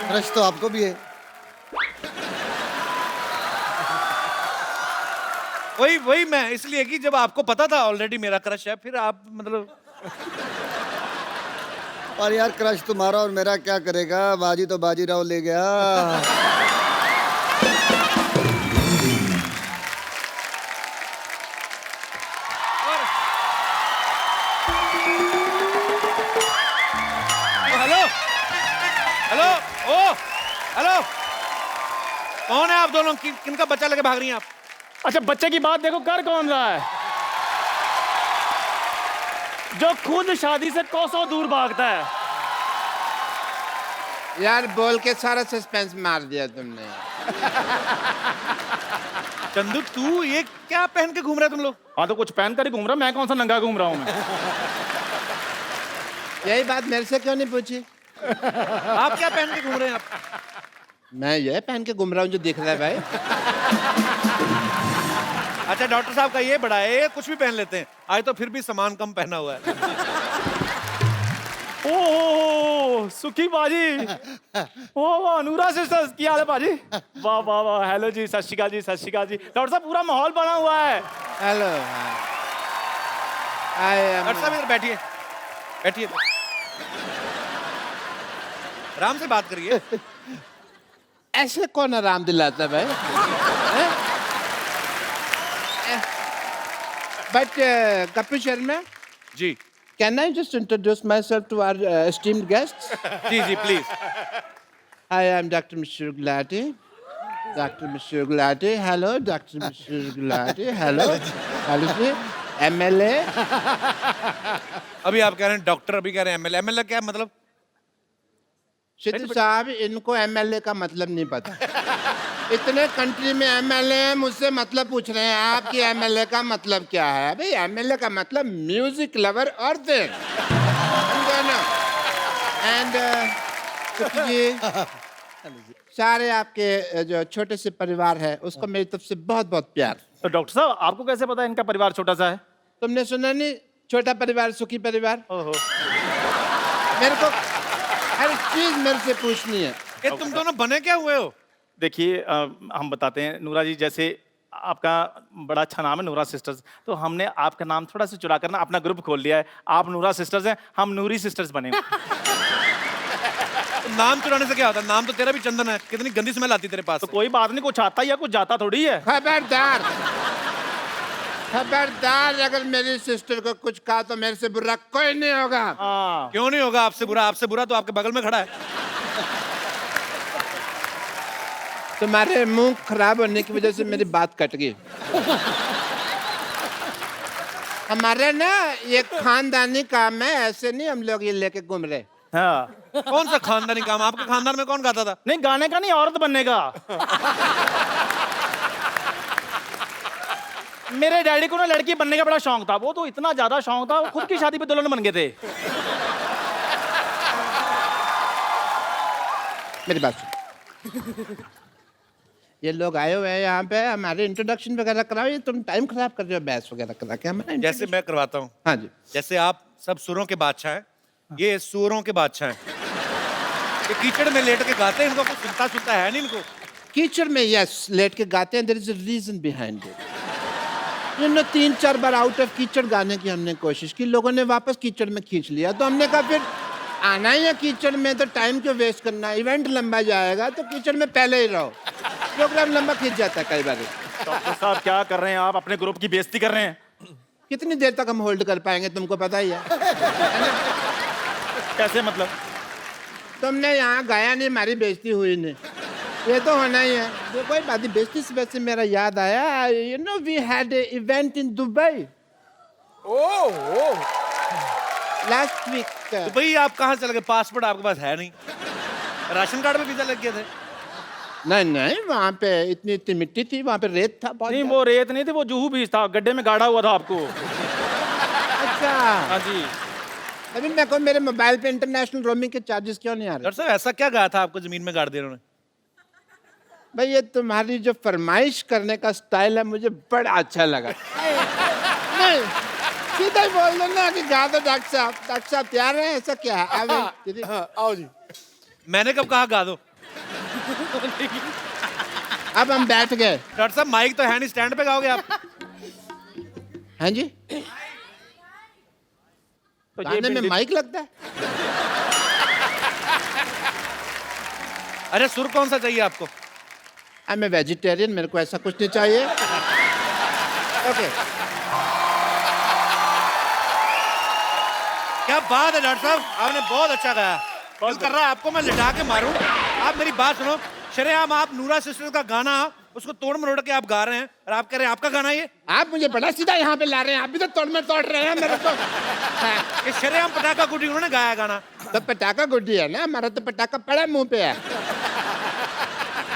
क्रश तो आपको भी है। वही मैं इसलिए कि जब आपको पता था ऑलरेडी मेरा क्रश है, फिर आप मतलब और यार क्रश तुम्हारा और मेरा क्या करेगा, बाजी तो बाजीराव ले गया। हेलो हेलो ओ हेलो, कौन है आप दोनों? किनका बच्चा लेके भाग रही हैं आप? अच्छा बच्चे की बात देखो, कर कौन रहा है? जो खुद शादी से कोसों दूर भागता है। यार बोल के सारा सस्पेंस मार दिया तुमने। चंदू तू ये क्या पहन के घूम रहा है तुम लोग? हाँ तो कुछ पहन कर ही घूम रहा, मैं कौन सा नंगा घूम रहा हूँ मैं? यही बात मेरे से क्यों नहीं पूछी? आप क्या पहन के घूम रहे हैं आप? मैं ये पहन के घूम रहा हूँ जो दिख रहा है भाई। अच्छा डॉक्टर साहब का ये बड़ा है, ये कुछ भी पहन लेते हैं, आज तो फिर भी सामान कम पहना हुआ है। ओ सुखी बाजी, ओ अनुरा सिस्टर्स की हाल है बाजी? वाह वाह वाह, हेलो जी, सत श्री अकाल जी, सत श्री अकाल जी। डॉक्टर साहब पूरा माहौल बना हुआ है। हेलो डॉक्टर साहब इधर बैठिए, बैठिए, आराम से बात करिए। ऐसे कौन आराम दिलाता भाई? But Kapil Sharma ji, can I just introduce myself to our esteemed guests? जी जी please. Hi, I'm Dr. Mishra Gulati. Dr. Mishra Gulati. Hello, Dr. Mishra Gulati. Hello. Hello ji, MLA. अभी आप कह रहे हैं डॉक्टर, अभी कह रहे हैं एमएलए। एमएलए क्या मतलब? सिद्धू साहब इनको MLA का मतलब नहीं पता। इतने कंट्री में MLA हैं, मुझसे मतलब पूछ रहे हैं आप कि MLA का मतलब क्या है? भाई MLA का मतलब म्यूजिक लवर और थिंग, समझो ना? एंड जी सारे आपके जो छोटे से परिवार है उसको मेरी तरफ से बहुत बहुत प्यार। तो डॉक्टर साहब आपको कैसे पता इनका परिवार छोटा सा है? तुमने सुना नहीं, छोटा परिवार सुखी परिवार? ओहो, मेरे को हर चीज मेरे से पूछनी है। ये तुम दोनों बने क्या हुए हो? देखिए हम बताते हैं नूरा जी, जैसे आपका बड़ा अच्छा नाम है नूरा सिस्टर्स, तो हमने आपका नाम थोड़ा सा चुरा कर ना अपना ग्रुप खोल लिया है। आप नूरा सिस्टर्स हैं, हम नूरी सिस्टर्स बने। नाम चुराने से क्या होता है? नाम तो तेरा भी चंदन है, कितनी गंदी स्मेल आती तेरे पास तो से। कोई बात नहीं, कुछ आता या कुछ जाता थोड़ी है। खबरदार, खबरदार, अगर मेरी सिस्टर को कुछ कहा तो मेरे से बुरा कोई नहीं होगा। हाँ क्यों नहीं होगा आपसे बुरा? आपसे बुरा तो आपके बगल में खड़ा है। तुम्हारे मुंह खराब होने की वजह से मेरी बात कट गई। हमारे ना ये खानदानी काम है, ऐसे नहीं हम लोग ये लेके घूम रहे। हाँ, कौन सा खानदानी काम? आपके खानदान में कौन गाता था? नहीं गाने का नहीं, औरत बनने का। मेरे डैडी को ना लड़की बनने का बड़ा शौक था, वो तो इतना ज्यादा शौक था वो खुद की शादी पे दुल्हन बन गए थे। मेरी बात सुन। ये लोग आए हुए हैं यहाँ पे, हमारे इंट्रोडक्शन वगैरह कराओ। ये तुम टाइम खराब कर रहे हो बहस वगैरह करा के हमारा। जैसे मैं करवाता हूँ। हाँ जी। जैसे आप सब सुरों के बादशाह हैं, ये सुरों के बादशाह हैं। ये कीचड़ में लेट के गाते हैं, इनको कुछ सुनता है नहीं इनको। कीचड़ में यस लेट के गाते हैं, there is a reason behind it. You know 3-4 बार आउट ऑफ कीचड़ गाने की हमने कोशिश की, लोगों ने वापस कीचड़ में खींच लिया, तो हमने कहा फिर आना ही है कीचड़ में तो टाइम क्यों वेस्ट करना, इवेंट लंबा जाएगा तो कीचड़ में पहले ही रहो। प्रोग्राम लंबा खींच जाता है कई बार। डॉक्टर साहब क्या कर रहे हैं आप? अपने ग्रुप की बेइज्जती कर रहे हैं। कितनी देर तक हम होल्ड कर पाएंगे तुमको पता ही है। कैसे मतलब? तुमने यहाँ गाया नहीं, हमारी बेइज्जती हुई नहीं, ये तो होना ही है। ये कोई बात नहीं, बेइज्जती से वैसे मेरा याद आया, you know we had a event in Dubai last week. तो भाई आप कहाँ चले गए? पासपोर्ट आपके पास है नहीं, राशन कार्ड में वीजा लग गए थे। नहीं नहीं, वहाँ पे इतनी इतनी मिट्टी थी, वहाँ पे रेत था बहुत नहीं ज्यादा। वो रेत नहीं थी, वो जुहू बीच था, गड्ढे में गाड़ा हुआ था आपको। अच्छा, हाँ जी। अभी मेरे को मेरे मोबाइल पे इंटरनेशनल रोमिंग के चार्जेस क्यों नहीं आ रहे? डॉक्टर साहब ऐसा क्या गाया था आपको जमीन में गाड़ दिया उन्होंने? भाई ये तुम्हारी जो फरमाइश करने का स्टाइल है मुझे बड़ा अच्छा लगा। नहीं, सीधा ही बोल दो ना कि गा दो डॉक्टर साहब। डॉक्टर साहब तैयार हैं? ऐसा क्या है? आओ जी। मैंने कब कहा गा दो? अब हम बैठ गए। डॉक्टर साहब माइक तो है नहीं, स्टैंड पे गाओगे आप? हाँ जी, तो गाने में माइक लगता है? अरे सुर कौन सा चाहिए आपको? आई एम ए वेजिटेरियन, मेरे को ऐसा कुछ नहीं चाहिए। ओके, क्या बात है डॉक्टर साहब, आपने बहुत अच्छा गाया। दिल कर रहा है आपको मैं लिटा के मारूं। आप मेरी बात सुनो, शरेआम आप नूरा सिस्टर्स का गाना उसको तोड़ मरोड़ के आप गा रहे हैं और आप कह रहे हैं आपका गाना ये? आप मुझे बड़ा सीधा यहाँ पे ला रहे हैं। आप भी तो तोड़ में तोड़ रहे हैं मेरे को। ये शरेआम पटाखा गुड्डी उन्होंने गाया गाना। तो पटाखा गुड्डी है ना, हमारा तो पटाखा पड़ा मुंह पे है।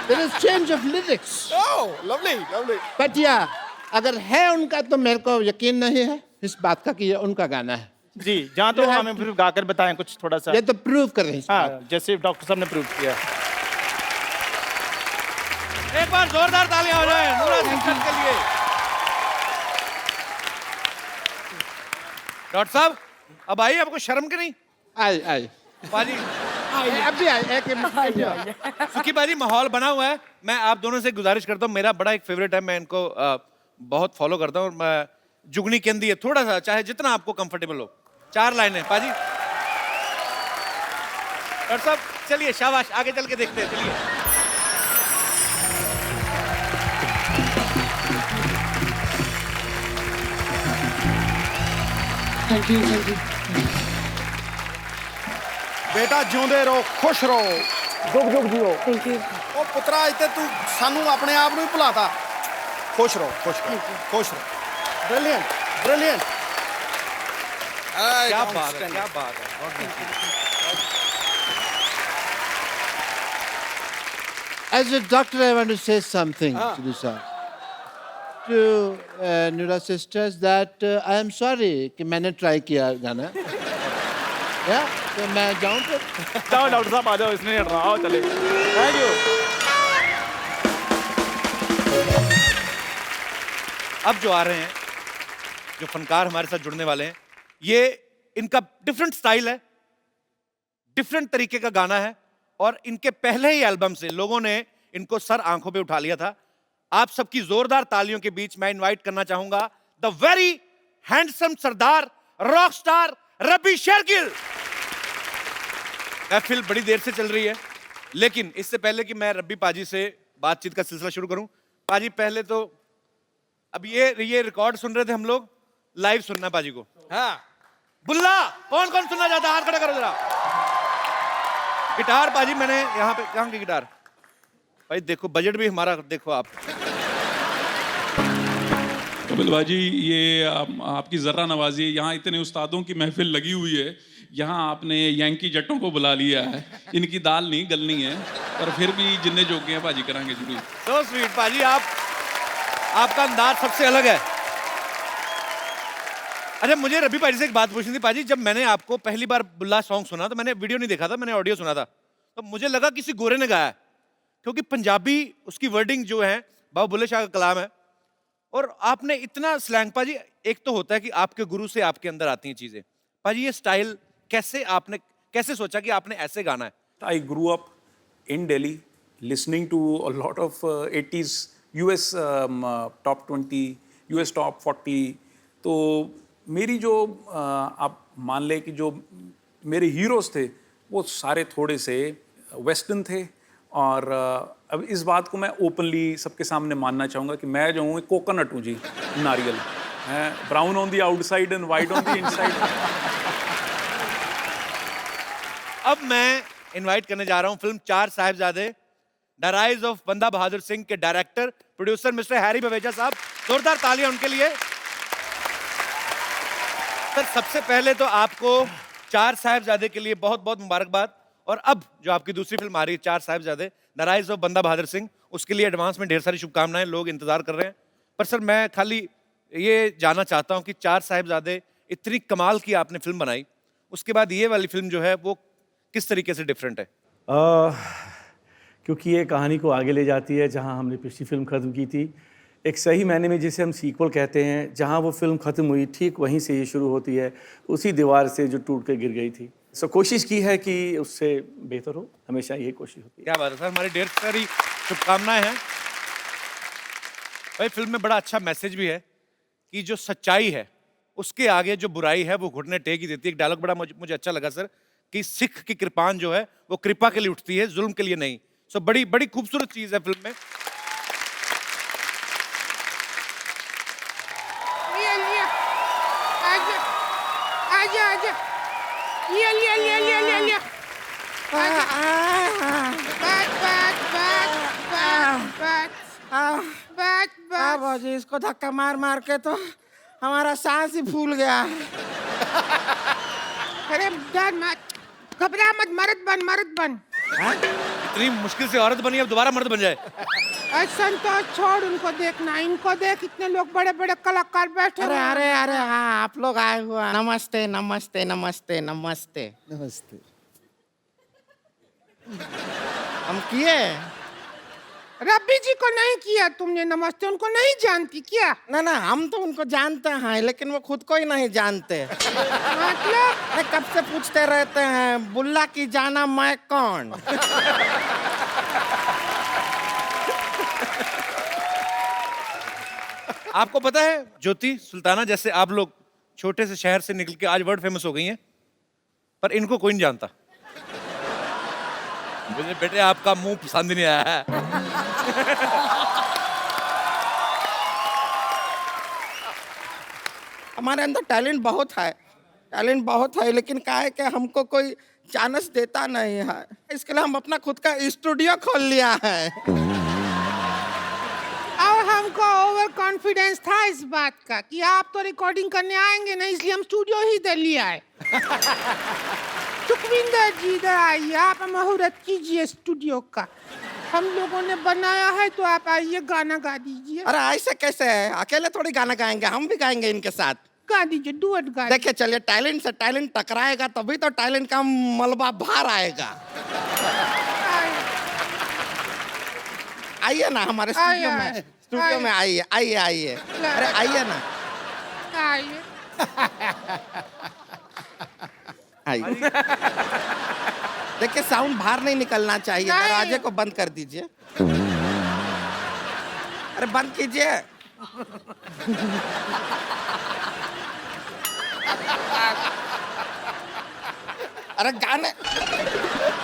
There is change of lyrics. Oh, lovely, lovely. But yeah, अगर है उनका तो मेरे को यकीन नहीं है इस बात का कि ये उनका गाना है। जी, जहाँ तो हमें फिर गाकर बताएं कुछ थोड़ा सा। ये तो प्रूव कर रहे हैं। हाँ, जैसे डॉक्टर साहब ने प्रूव किया। एक बार जोरदार तालियां हो जाए नूरा सिस्टर्स के लिए। डॉक्टर साहब अब आइए, आपको शर्म की नहीं? आई आई बाजी अभी आई एक सुखी बाजी, माहौल बना हुआ है। मैं आप दोनों से गुजारिश करता हूँ, मेरा बड़ा एक फेवरेट है, मैं इनको बहुत फॉलो करता हूँ। मैं जुगनी केंदी है, थोड़ा सा चाहे जितना आपको कंफर्टेबल हो। 4 लाइनें पाजी। डॉक्टर साहब चलिए, शाबाश, आगे चल के देखते हैं, चलिए। Thank you, thank you. बेटा जिਉਂਦੇ ਰਹੋ, खुश रहो, जुग जुग जियो। Thank you. ओ पुत्रा इतने तू सानू अपने आप ਨੂੰ ਹੀ ਭੁਲਾਤਾ। खुश रहो, खुश रहो, खुश रहो। Brilliant, brilliant. क्या बात है, क्या बात है, बहुत अच्छी। As a doctor, I want to say something to this to Nura sisters that I am sorry कि मैंने ट्राई किया गाना। या तो मैं जाऊँ तो? जाओ डॉक्टर साहब, आ जाओ, इसमें नहीं हटना, आओ चले। Thank you. अब जो आ रहे हैं, जो फनकार हमारे साथ जुड़ने वाले हैं, ये इनका डिफरेंट स्टाइल है, डिफरेंट तरीके का गाना है और इनके पहले ही एल्बम से लोगों ने इनको सर आंखों पे उठा लिया था। आप सबकी जोरदार तालियों के बीच मैं इनवाइट करना चाहूंगा the very handsome Sardar rock star Rabbi Shergill. महफिल बड़ी देर से चल रही है, लेकिन इससे पहले कि मैं रब्बी पाजी से बातचीत का सिलसिला शुरू करूं, पाजी पहले तो अब ये रिकॉर्ड सुन रहे थे हम लोग, लाइव सुनना पाजी को। हाँ बुल्ला, कौन कौन सुनना चाहता है हाथ खड़ा करो जरा। गिटार पाजी मैंने यहाँ पे, कहाँ की गिटार भाई? देखो बजट भी हमारा देखो आप। कपिल भाजी, ये आपकी जर्रा नवाजी, यहाँ इतने उस्तादों की महफिल लगी हुई है, यहाँ आपने यांकी जट्टों को बुला लिया है। इनकी दाल नहीं गलनी है, पर फिर भी जिन्ने जोगे हैं पाजी करांगे जरूर। So sweet पाजी, आपका अंदाज सबसे अलग है। अच्छा मुझे रबी पाजी से एक बात पूछनी थी पाजी, जब मैंने आपको पहली बार बुल्ला सॉन्ग सुना तो मैंने वीडियो नहीं देखा था, मैंने ऑडियो सुना था, तो मुझे लगा किसी गोरे ने गाया है, क्योंकि पंजाबी उसकी वर्डिंग जो है बाबा बुल्ले शाह का कलाम है और आपने इतना स्लैंग। पाजी एक तो होता है कि आपके गुरु से आपके अंदर आती हैं चीजें, पाजी ये स्टाइल कैसे सोचा कि आपने ऐसे गाना है? I grew up in Delhi listening to a lot of 80s US top 20, US top 40। तो मेरी जो आप मान ले कि जो मेरे हीरोज थे वो सारे थोड़े से वेस्टर्न थे। और अब इस बात को मैं ओपनली सबके सामने मानना चाहूँगा कि मैं जो हूँ कोकोनट हूँ जी, नारियल। Brown on the outside and white on the inside. अब मैं इनवाइट करने जा रहा हूं film 4 Sahibzade the rise of बंदा बहादुर सिंह के director producer mister Harry Baweja साहब। जोरदार तालियां उनके लिए। सर सबसे पहले तो आपको 4 साहिबजादे के लिए बहुत बहुत मुबारकबाद और अब जो आपकी दूसरी फिल्म आ रही है, चार साहिबजादे, द राइज ऑफ बंदा बहादुर सिंह, उसके लिए एडवांस में ढेर सारी शुभकामनाएं, लोग इंतजार कर रहे हैं। पर सर मैं खाली ये जानना चाहता हूं कि चार साहिबजादे इतनी कमाल की आपने फिल्म बनाई, उसके बाद ये वाली फिल्म जो है वो किस तरीके से डिफरेंट है? क्योंकि ये कहानी को आगे ले जाती है जहां हमने पिछली फिल्म ख़त्म की थी, एक सही मायने में जिसे हम सीक्वल कहते हैं, जहां वो फिल्म ख़त्म हुई ठीक वहीं से ये शुरू होती है, उसी दीवार से जो टूट के गिर गई थी। सो कोशिश की है कि उससे बेहतर हो, हमेशा यही कोशिश होती है। क्या बात है सर, हमारी ढेर सारी शुभकामनाएं हैं। भाई फिल्म में बड़ा अच्छा मैसेज भी है कि जो सच्चाई है उसके आगे जो बुराई है वो घुटने टेक ही देती है। एक डायलॉग बड़ा मुझे अच्छा लगा सर कि सिख की कृपान जो है वो कृपा के लिए उठती है, जुल्म के लिए नहीं। सो बड़ी बड़ी खूबसूरत चीज है फिल्म में। आजा आजा लिया लिया लिया लिया लिया लिया बाजी, इसको धक्का मार मार के तो हमारा सांस ही फूल गया। अरे डर मत, घबरा मत, मर्द बन मर्द बन। इतनी मुश्किल से औरत बनी, अब दोबारा मर्द बन जाए। संतोष छोड़, उनको देखना, इनको देख, इतने लोग बड़े बड़े कलाकार बैठे। अरे अरे अरे हाँ, आप लोग आए हुआ। नमस्ते नमस्ते नमस्ते नमस्ते नमस्ते। हम किए, रब्बी जी को नहीं किया तुमने नमस्ते, उनको नहीं जानती क्या? ना ना, हम तो उनको जानते हैं लेकिन वो खुद को ही नहीं जानते। मतलब कब से पूछते रहते हैं बुल्ला की जाना मैं कौन। आपको पता है ज्योति सुल्ताना जैसे आप लोग छोटे से शहर से निकल के आज वर्ल्ड फेमस हो गई हैं, पर इनको कोई नहीं जानता। मुझे बेटे आपका मुंह पसंद नहीं आया है। हमारे अंदर टैलेंट बहुत है, टैलेंट बहुत है, लेकिन क्या है कि हमको कोई चांस देता नहीं है। इसके लिए हम अपना खुद का स्टूडियो खोल लिया है। और हमको ओवर कॉन्फिडेंस था इस बात का कि आप तो रिकॉर्डिंग करने आएंगे नहीं, इसलिए हम स्टूडियो ही दे लिया है। सुखविंदर जी इधर आइए, आप मुहूर्त कीजिए स्टूडियो का। हम लोगों ने बनाया है तो आप आइए गाना गा दीजिए। अरे ऐसे कैसे है, अकेले थोड़ी गाना गाएंगे, हम भी गाएंगे इनके साथ। गा दीजिए, डुएट गा। देखिए चलिए, टैलेंट से टैलेंट टकराएगा तभी तो टैलेंट का मलबा बाहर आएगा। आइए ना हमारे स्टूडियो में, स्टूडियो में आइए आइए आइए। अरे आइए ना, आइए आइए। देखिए साउंड बाहर नहीं निकलना चाहिए, दरवाजे को बंद कर दीजिए। अरे बंद कीजिए। अरे गाने,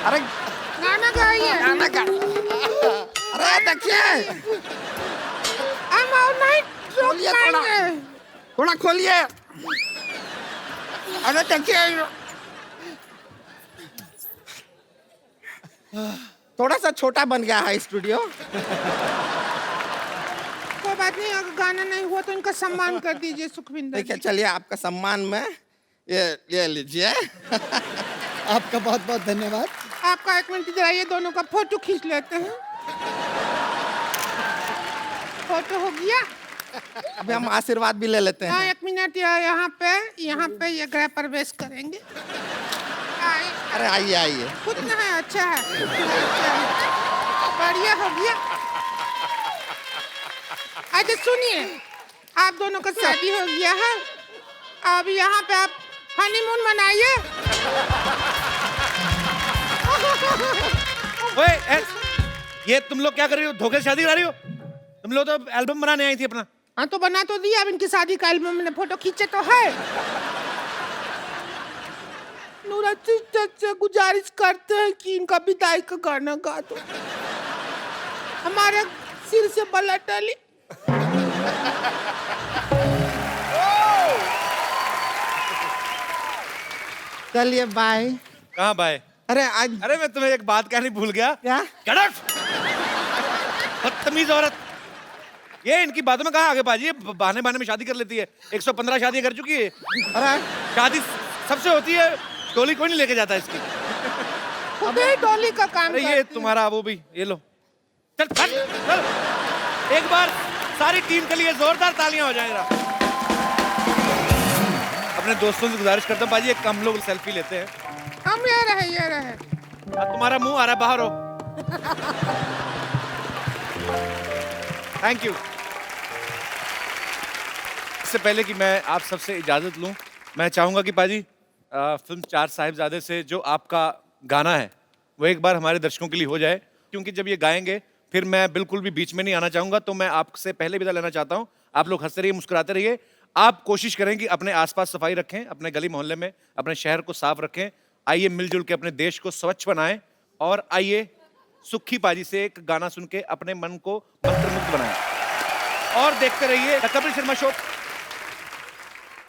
अरे गाना गाइए, गाना गा। अरे देखिए, हम और नहीं खोलिए, थोड़ा खोलिए। अरे देखिए, थोड़ा सा छोटा बन गया है स्टूडियो। कोई बात नहीं, अगर गाना नहीं हुआ तो इनका सम्मान कर दीजिए सुखविंदर। देखिए चलिए, आपका सम्मान में ये लीजिए। आपका बहुत बहुत धन्यवाद। आपका एक मिनट इधर आइए, दोनों का फोटो खींच लेते हैं। फोटो हो गया, अभी हम आशीर्वाद भी ले लेते हैं। एक मिनट, यहाँ पे ये गृह प्रवेश करेंगे। अरे आइए आइए, कितना है, अच्छा है, बढ़िया हो गया। अच्छा सुनिए, आप दोनों का शादी हो गया है, अब यहाँ पे आप हनीमून मनाइए। ये तुम लोग क्या कर रही हो, धोखे से शादी करा रही हो? तुम लोग तो एल्बम बनाने आई थी अपना। हाँ तो बना तो दिया, अब इनकी शादी का एल्बम में फोटो खींचे तो है। नूरा सिस्टर से गुजारिश करते हैं कि इनका विदाई का गाना गा दो, हमारे सिर से बला टली। चलिए बाय। कहाँ बाय? अरे आज, अरे मैं तुम्हें एक बात कहनी भूल गया। क्या? बदतमीज औरत, ये इनकी बातों में कहाँ आगे बाजी, बहाने बहाने में शादी कर लेती है। 115 शादियां कर चुकी है। अरे शादी सबसे होती है, टोली कोई नहीं लेके जाता इसकी। खुद ही डॉली का काम अरे ये करती हूँ। तुम्हारा वो भी, ये लो। चल चल चल। एक बार सारी टीम के लिए जोरदार तालियां हो जाए जरा। अपने दोस्तों से गुजारिश करता हूँ पाजी, एक हम लोग सेल्फी लेते हैं। हम ये रहे ये रहे। तुम्हारा मुंह आ रहा है, बाहर हो। Thank you. इससे पहले कि मैं आप सबसे इजाजत लूं, मैं चाहूंगा कि पाजी फिल्म चार साहिबजादे से जो आपका गाना है वो एक बार हमारे दर्शकों के लिए हो जाए, क्योंकि जब ये गाएंगे फिर मैं बिल्कुल भी बीच में नहीं आना चाहूंगा। तो मैं आपसे पहले विदा लेना चाहता हूं। आप लोग हंसते रहिए, मुस्कुराते रहिए। आप कोशिश करें कि अपने आसपास सफाई रखें, अपने गली मोहल्ले में अपने शहर को साफ रखें। आइए मिलजुल के अपने देश को स्वच्छ बनाएं और आइए सुखी पाजी से एक गाना सुन के अपने मन को मंत्रमुग्ध बनाएं। और देखते रहिए द कपिल शर्मा शो।